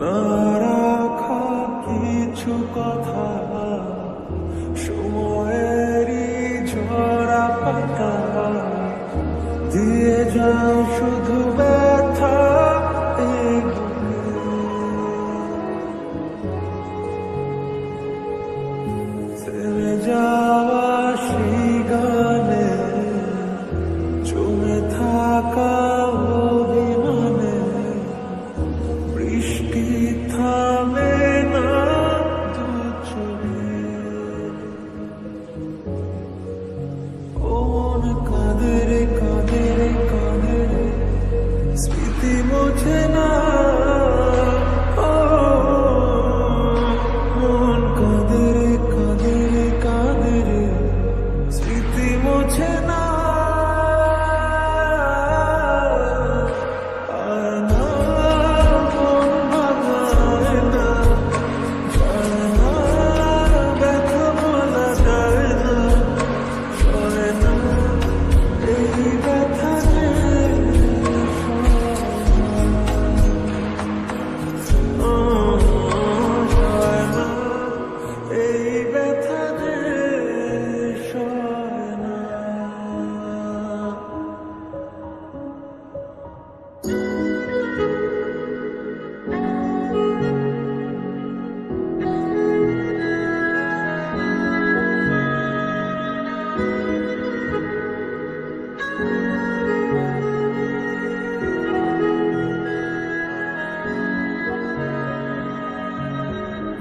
না রাখা কিছু কথা, সময়েরই ঝরা পাতা দিয়ে যাও শুধু ব্যথা। থেমে যাওয়া সেই গানে জমে থাকা অভিমানে বৃষ্টি থামে না দু চোখে। কোন কাঁদে রে কাঁদে রে কাঁদে রে, স্মৃতি মোছে না। ও মন কাঁদে রে কাঁদে রে কাঁদে রে, স্মৃতি মোছে না। আয় না মন ভাঙায় না, যায় না ব্যথা বলা যায় না, সয় না এই ব্যথা যে সয় না, এই ব্যথা যে সয় না।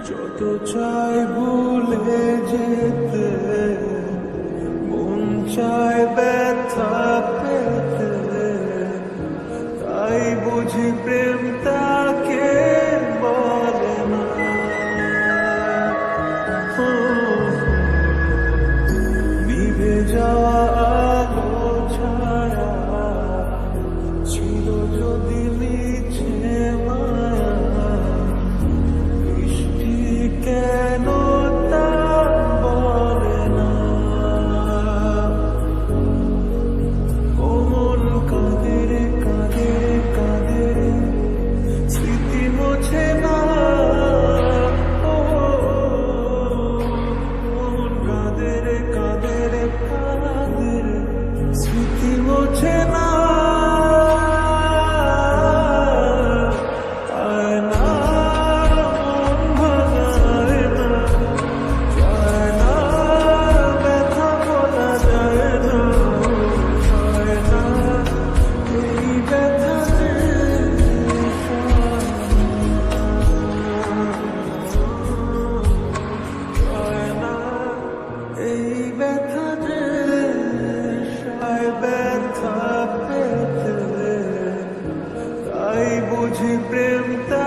যত চাই ভুলে যেতে, মন চায় ব্যথা পেতে, তাই বুঝি প্রেম তাকে বলে না। ও, নিভে যাওয়া আলো ছাড়া ছিল যদি মিছে মায়া, বৃষ্টি কেন তা বলে না। কোন কাঁদে রে কাঁদে রে কাঁদে রে, স্মৃতি মোছে না। ও কোন কাঁদে রে কাঁদে রে কাঁদে রে, স্মৃতি মোছে না। আয় না মন ভাঙায় না, যায় না ব্যথা বলা যায় না, সয় না এই ব্যথা যে সয় না, এই ব্যথা যে সয়। ব্যথা পেতে তাই বুঝি প্রেম তা